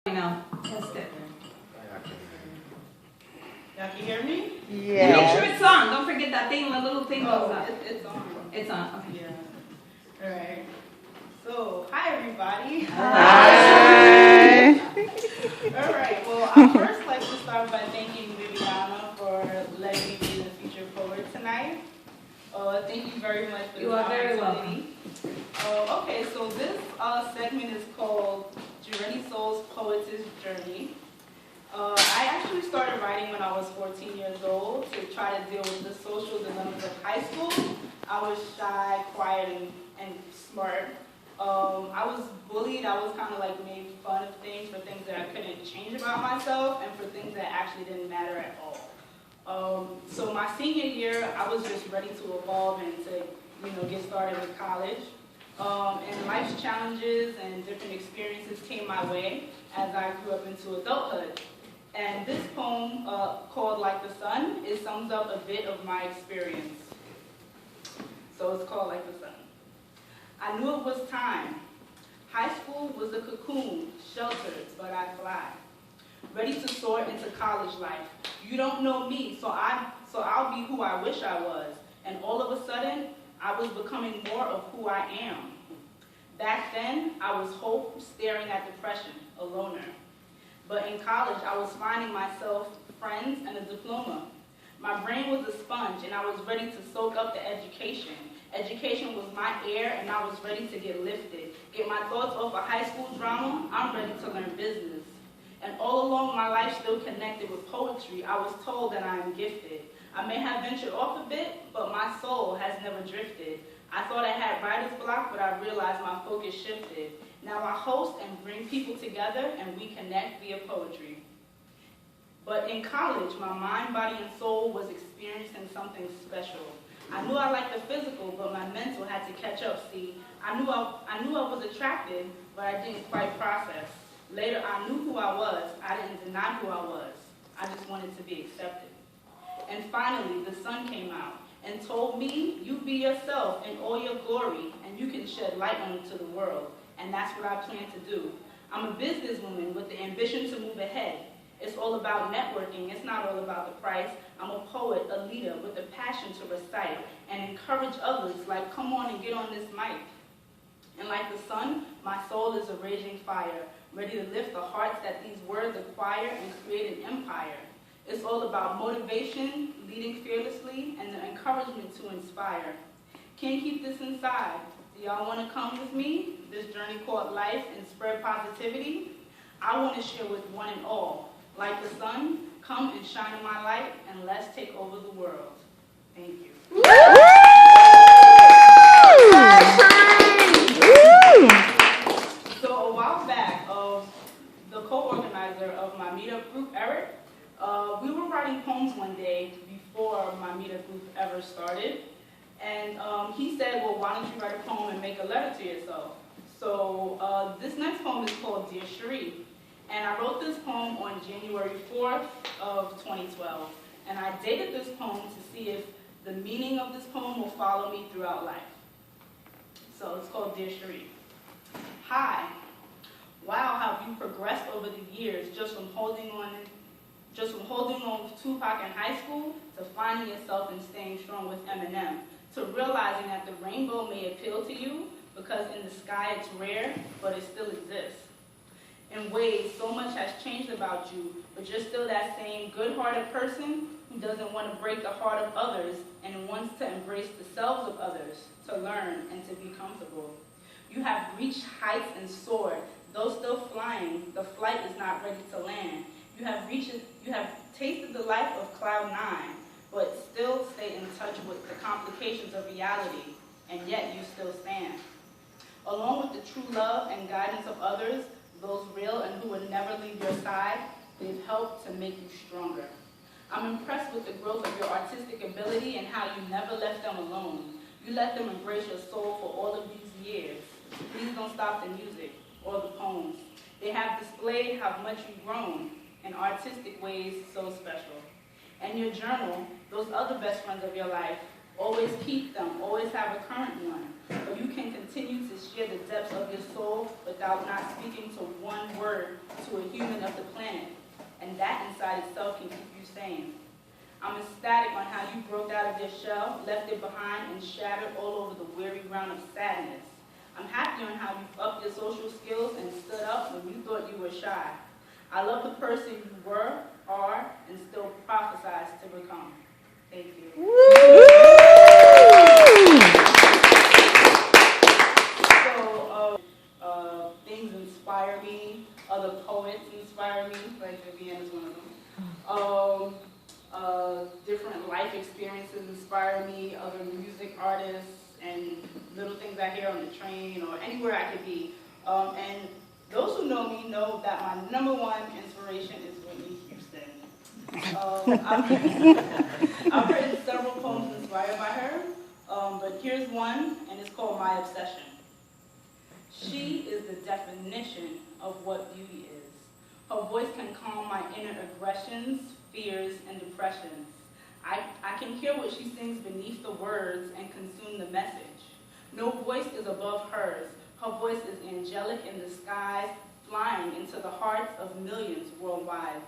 Now, test it. Y'all can hear me? Yeah. Make sure it's on. Don't forget that thing, the little thing goes up. It's on. It's on. Okay. Yeah. All right. So, hi everybody. Hi. All right. Well, I'd first like to start by thanking Viviana for letting me be the featured poet tonight. Thank you very much for You this are very opportunity. Okay, so this segment is called Jereni-Sol's Poet's Journey. I actually started writing when I was 14 years old to try to deal with the social dilemmas of high school. I was shy, quiet, and smart. I was bullied. I was kind of like made fun of things for things that I couldn't change about myself and for things that actually didn't matter at all. So my senior year, I was just ready to evolve and to get started with college. And life's challenges and different experiences came my way as I grew up into adulthood. And this poem, called Like the Sun, it sums up a bit of my experience. So it's called Like the Sun. I knew it was time. High school was a cocoon, sheltered, but I fly. Ready to soar into college life. You don't know me, so I'll be who I wish I was. And all of a sudden, I was becoming more of who I am. Back then, I was hope staring at depression, a loner. But in college, I was finding myself friends and a diploma. My brain was a sponge, and I was ready to soak up the education. Education was my air, and I was ready to get lifted. Get my thoughts off of high school drama, I'm ready to learn business. And all along my life still connected with poetry, I was told that I am gifted. I may have ventured off a bit, but my soul has never drifted. I thought I had writer's block, but I realized my focus shifted. Now I host and bring people together, and we connect via poetry. But in college, my mind, body, and soul was experiencing something special. I knew I liked the physical, but my mental had to catch up. See, I knew I was attracted, but I didn't quite process. Later, I knew who I was. I didn't deny who I was. I just wanted to be accepted. And finally, the sun came out and told me, you be yourself in all your glory, and you can shed light on it to the world. And that's what I plan to do. I'm a businesswoman with the ambition to move ahead. It's all about networking. It's not all about the price. I'm a poet, a leader with a passion to recite and encourage others like, come on and get on this mic. And like the sun, my soul is a raging fire, ready to lift the hearts that these words acquire and create an empire. It's all about motivation, leading fearlessly, and the encouragement to inspire. Can't keep this inside. Do y'all want to come with me? This journey called life and spread positivity? I want to share with one and all. Like the sun, come and shine in my light, and let's take over the world. Thank you. So a while back, the co-organizer of my meetup group, Eric, we were writing poems one day before my meetup group ever started. And he said, well, why don't you write a poem and make a letter to yourself? So this next poem is called Dear Cherie. And I wrote this poem on January 4th of 2012. And I dated this poem to see if the meaning of this poem will follow me throughout life. So it's called Dear Cherie. Hi. Wow, how have you progressed over the years just from holding on with Tupac in high school to finding yourself and staying strong with Eminem, to realizing that the rainbow may appeal to you because in the sky it's rare, but it still exists. In ways, so much has changed about you, but you're still that same good-hearted person who doesn't want to break the heart of others and wants to embrace the selves of others, to learn and to be comfortable. You have reached heights and soared. Though still flying, the flight is not ready to land. You have tasted the life of cloud nine, but still stay in touch with the complications of reality, and yet you still stand. Along with the true love and guidance of others, those real and who would never leave your side, they've helped to make you stronger. I'm impressed with the growth of your artistic ability and how you never left them alone. You let them embrace your soul for all of these years. Please don't stop the music or the poems. They have displayed how much you've grown in artistic ways so special. And your journal, those other best friends of your life, always keep them, always have a current one. But you can continue to share the depths of your soul without not speaking to one word to a human. of the planet, and that inside itself can keep you sane. I'm ecstatic on how you broke out of your shell, left it behind, and shattered all over the weary ground of sadness. I'm happy on how you've upped your social skills and stood up when you thought you were shy. I love the person you were, are, and still prophesize to become. Thank you. So, things inspire me. Other poets inspire me, like Viviana is one of them. Different life experiences inspire me. Other music artists and little things I hear on the train or anywhere I could be. And those who know me know that my #1 inspiration is Whitney Houston. I've written several poems inspired by her, but here's one, and it's called My Obsession. She is the definition of what beauty is. Her voice can calm my inner aggressions, fears, and depressions. I can hear what she sings beneath the words and consume the message. No voice is above hers. Her voice is angelic in the skies, flying into the hearts of millions worldwide.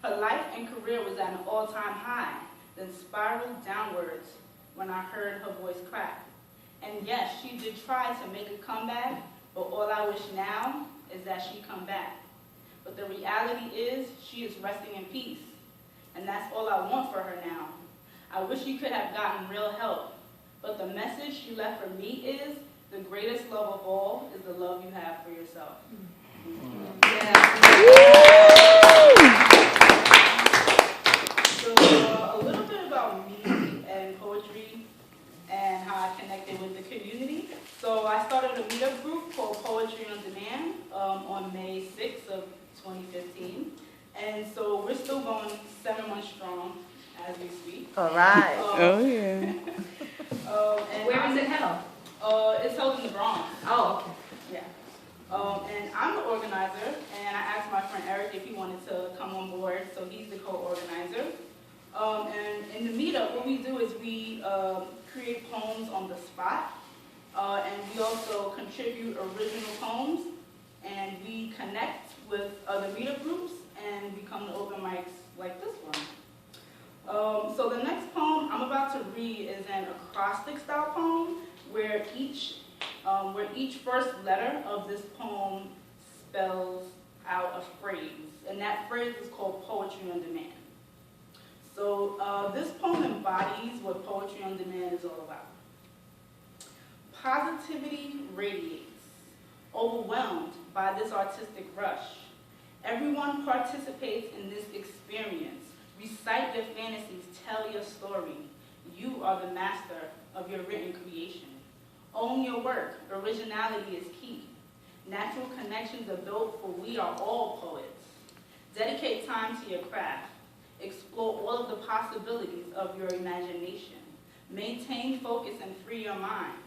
Her life and career was at an all-time high, then spiraled downwards when I heard her voice crack. And yes, she did try to make a comeback, but all I wish now is that she come back. But the reality is she is resting in peace, and that's all I want for her now. I wish you could have gotten real help, but the message she left for me is the greatest love of all is the love you have for yourself. So a little bit about me and poetry and how I connected with the community. So I started a meetup group called Poetry on Demand on May 6th of 2015. And so we're still going 7 months strong as we speak. All right. Oh, yeah. And Where is it held? It's held in the Bronx. Oh, okay. Yeah. And I'm the organizer, and I asked my friend Eric if he wanted to come on board, so he's the co-organizer. And in the meetup, what we do is we create poems on the spot, and we also contribute original poems, and we connect with other meetup groups, and we come to open mics like this one. So the next poem I'm about to read is an acrostic-style poem where each first letter of this poem spells out a phrase, and that phrase is called Poetry on Demand. So this poem embodies what Poetry on Demand is all about. Positivity radiates, overwhelmed by this artistic rush. Everyone participates in this experience. Recite your fantasies, tell your story. You are the master of your written creation. Own your work, originality is key. Natural connections are built, for we are all poets. Dedicate time to your craft. Explore all of the possibilities of your imagination. Maintain focus and free your mind.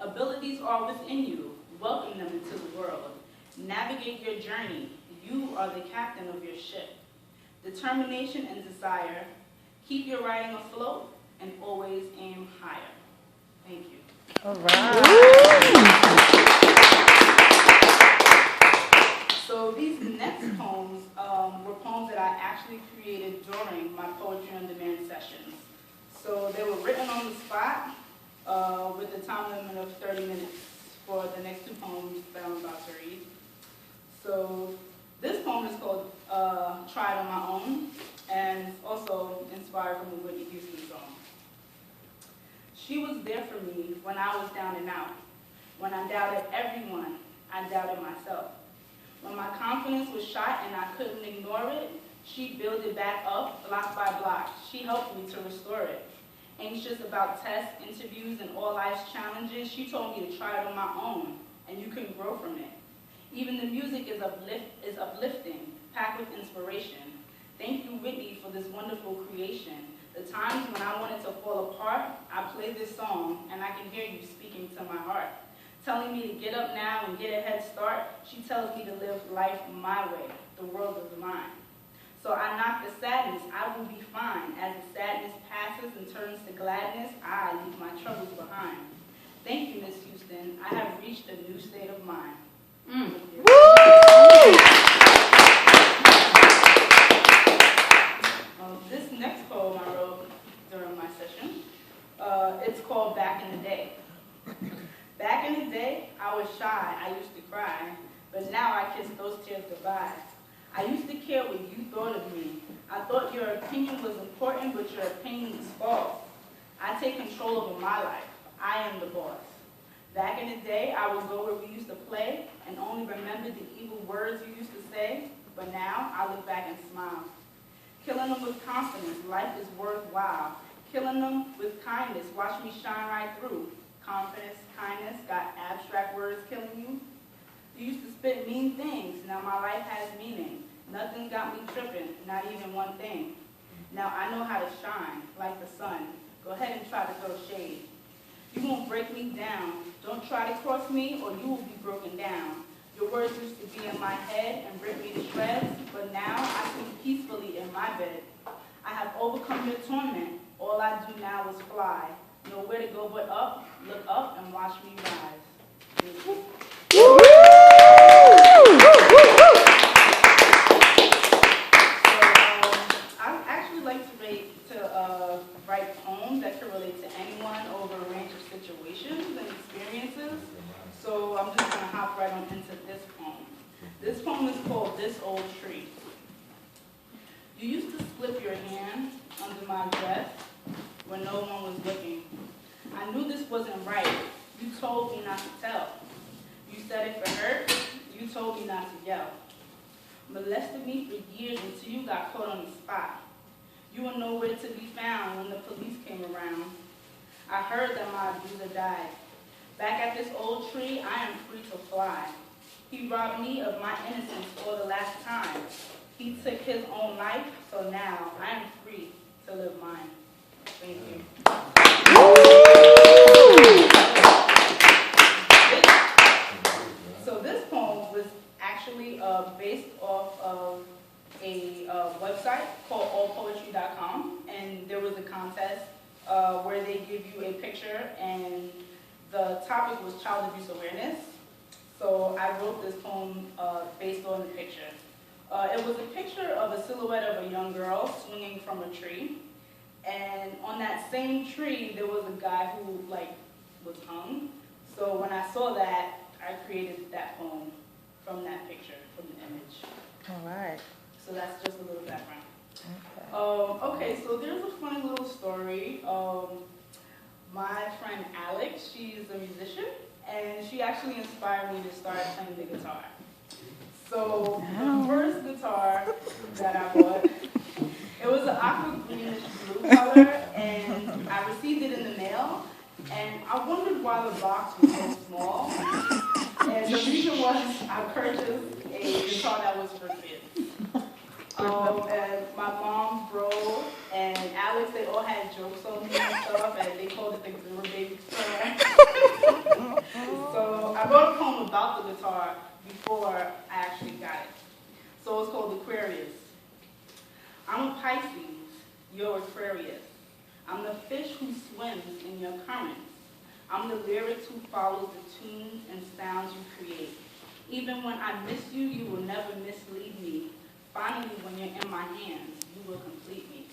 Abilities are within you. Welcome them into the world. Navigate your journey. You are the captain of your ship. Determination and desire. Keep your writing afloat and always aim higher. Thank you. All right. So these next poems were poems that I actually created during my Poetry on Demand sessions. So they were written on the spot with a time limit of 30 minutes for the next 2 poems that I'm about to read. So this poem is called Try It on My Own, and it's also inspired from the Whitney Houston song. She was there for me when I was down and out. When I doubted everyone, I doubted myself. When my confidence was shot and I couldn't ignore it, she built it back up, block by block. She helped me to restore it. Anxious about tests, interviews, and all life's challenges, she told me to try it on my own, and you can grow from it. Even the music is uplifting, packed with inspiration. Thank you, Whitney, for this wonderful creation. The times when I wanted to fall apart, I play this song, and I can hear you speaking to my heart. Telling me to get up now and get a head start, she tells me to live life my way. The world is mine. So I knock the sadness, I will be fine. As the sadness passes and turns to gladness, I leave my troubles behind. Thank you, Miss Houston. I have reached a new state of mind. shared goodbye. I used to care what you thought of me. I thought your opinion was important, but your opinion is false. I take control over my life. I am the boss. Back in the day, I would go where we used to play and only remember the evil words you used to say, but now I look back and smile. Killing them with confidence, life is worthwhile. Killing them with kindness, watch me shine right through. Confidence, kindness, got abstract words killing you. You used to spit mean things, now my life has meaning. Nothing got me tripping, not even one thing. Now I know how to shine, like the sun. Go ahead and try to throw shade. You won't break me down. Don't try to cross me or you will be broken down. Your words used to be in my head and rip me to shreds, but now I sleep peacefully in my bed. I have overcome your torment. All I do now is fly. Nowhere to go but up. Look up and watch me rise. So, I actually like to write poems that can relate to anyone over a range of situations and experiences. So I'm just going to hop right on into this poem. This poem is called This Old Tree. You used to slip your hand under my dress when no one was looking. I knew this wasn't right. You told me not to tell. You said if it hurt, you told me not to yell. Molested me for years until you got caught on the spot. You were nowhere to be found when the police came around. I heard that my abuser died. Back at this old tree, I am free to fly. He robbed me of my innocence for the last time. He took his own life, so now I am free to live mine. Thank you. So this poem was actually based off of a website called allpoetry.com, and there was a contest where they give you a picture, and the topic was child abuse awareness. So I wrote this poem based on the picture. It was a picture of a silhouette of a young girl swinging from a tree, and on that same tree there was a guy who was hung. So when I saw that, I created that poem from that picture, from the image. All right. So that's just a little background. Okay. Okay, so there's a funny little story. My friend Alex, she's a musician, and she actually inspired me to start playing the guitar. So the first guitar that I bought, it was an aqua greenish blue color, and I received it in the mail, and I wondered why the box was so small. And the reason was I purchased a guitar that was for kids. And my mom, bro, and Alex, they all had jokes on me and stuff, and they called it the Guru Baby guitar. So I wrote a poem about the guitar before I actually got it. So it's called Aquarius. I'm a Pisces, you're Aquarius. I'm the fish who swims in your currents. I'm the lyrics who follows the tunes and sounds you create. Even when I miss you, you will never mislead me. Finally, when you're in my hands, you will complete me.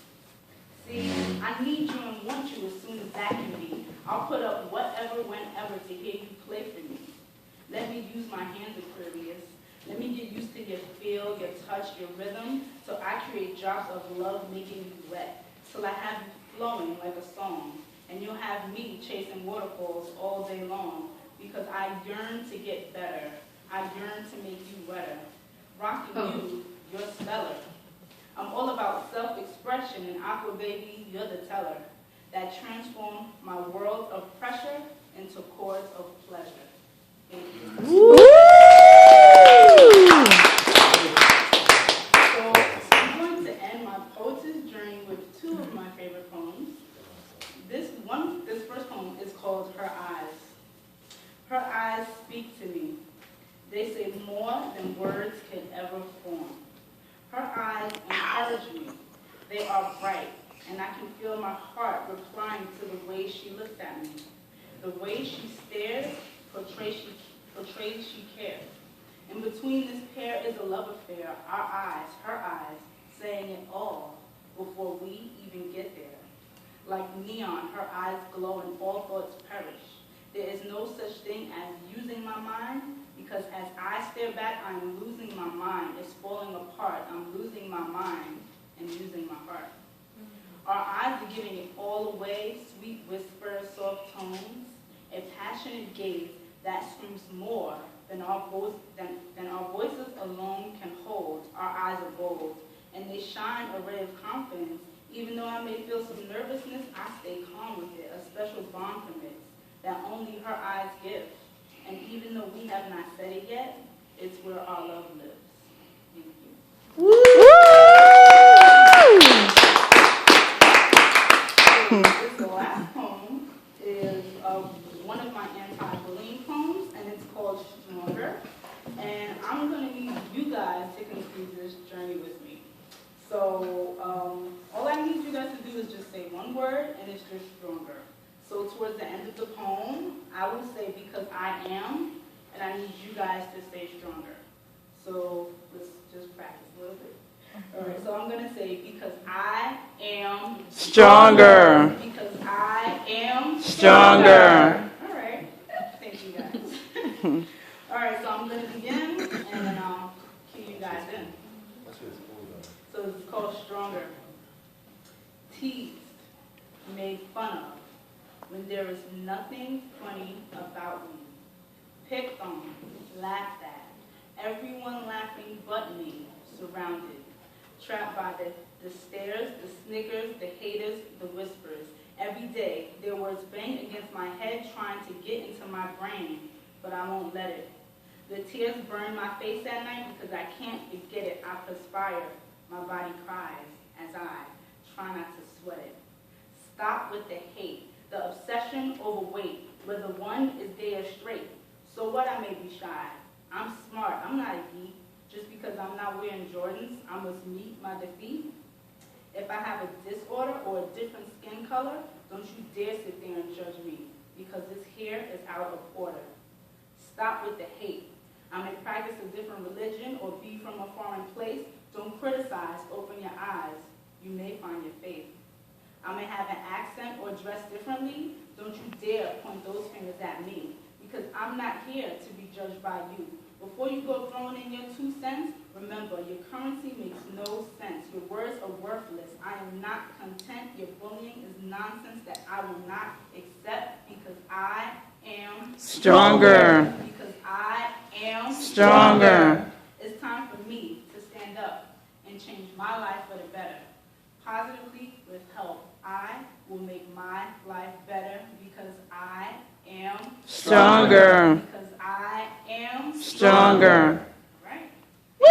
See, I need you and want you as soon as that can be. I'll put up whatever, whenever to hear you play for me. Let me use my hands, Aquarius. Let me get used to your feel, your touch, your rhythm, so I create drops of love making you wet, till I have you flowing like a song. And you'll have me chasing waterfalls all day long, because I yearn to get better. I yearn to make you wetter. Rocking you, you're stellar. I'm all about self-expression, and Aqua Baby, you're the teller that transformed my world of pressure into chords of pleasure. Thank you. Woo! So I'm going to end my poetess journey with two of my favorite poems. This first poem is called Her Eyes. Her eyes speak to me. They say more than words can ever form. Her eyes encourage me. They are bright, and I can feel my heart replying to the way she looks at me. The way she stares portrays she cares. In between this pair is a love affair, our eyes, her eyes, saying it all before we even get there. Like neon, her eyes glow and all thoughts perish. There is no such thing as using my mind, Because as I stare back, I'm losing my mind. It's falling apart. I'm losing my mind and losing my heart. Our eyes are giving it all away, sweet whispers, soft tones, a passionate gaze that screams more than our voices alone can hold. Our eyes are bold, and they shine a ray of confidence. Even though I may feel some nervousness, I stay calm with it. A special bond commits that only her eyes give. And even though we have not said it yet, it's where our love lives. Thank you. Woo! This last poem is one of my anti-bullying poems, and it's called Stronger. And I'm going to need you guys to complete this journey with me. So all I need you guys to do is just say one word, and it's just stronger. So towards the end of the poem, I will say because I am, and I need you guys to say stronger. So let's just practice a little bit. All right, so I'm going to say because I am Stronger. Because I am Stronger. All right, thank you guys. All right, so I'm going to begin, and then I'll cue you guys in. So it's called Stronger. Teased, made fun of, when there is nothing funny about me. Picked on, laughed at, everyone laughing but me, surrounded. Trapped by the stares, the snickers, the haters, the whispers. Every day, their words bang against my head, trying to get into my brain, but I won't let it. The tears burn my face at night because I can't forget it. I perspire. My body cries as I try not to sweat it. Stop with the hate, the obsession over weight, where the one is there straight. So what, I may be shy. I'm smart, I'm not a geek. Just because I'm not wearing Jordans, I must meet my defeat. If I have a disorder or a different skin color, don't you dare sit there and judge me, because this hair is out of order. Stop with the hate. I may practice a different religion or be from a foreign place. Don't criticize, open your eyes. You may find your faith. I may have an accent or dress differently. Don't you dare point those fingers at me, because I'm not here to be judged by you. Before you go throwing in your 2 cents, remember, your currency makes no sense. Your words are worthless. I am not content. Your bullying is nonsense that I will not accept, because I am Stronger. Because I am Stronger. It's time for me to stand up and change my life for the better. Positively, with help, I will make my life better, because I am Stronger. Because I am Stronger. Right? I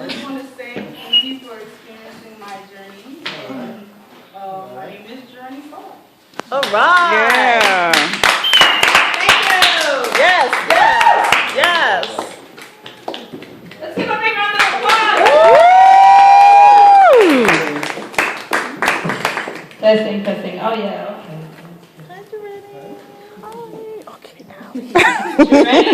just want to say thank you for experiencing my journey. And, my name is Jereni-Sol. All right. Yeah. Thank you. Yes, yes, yes. Let's give a big round of applause. Testing, testing. Oh, yeah. Okay. Hi, Jereni. Hi. Okay, now. You ready?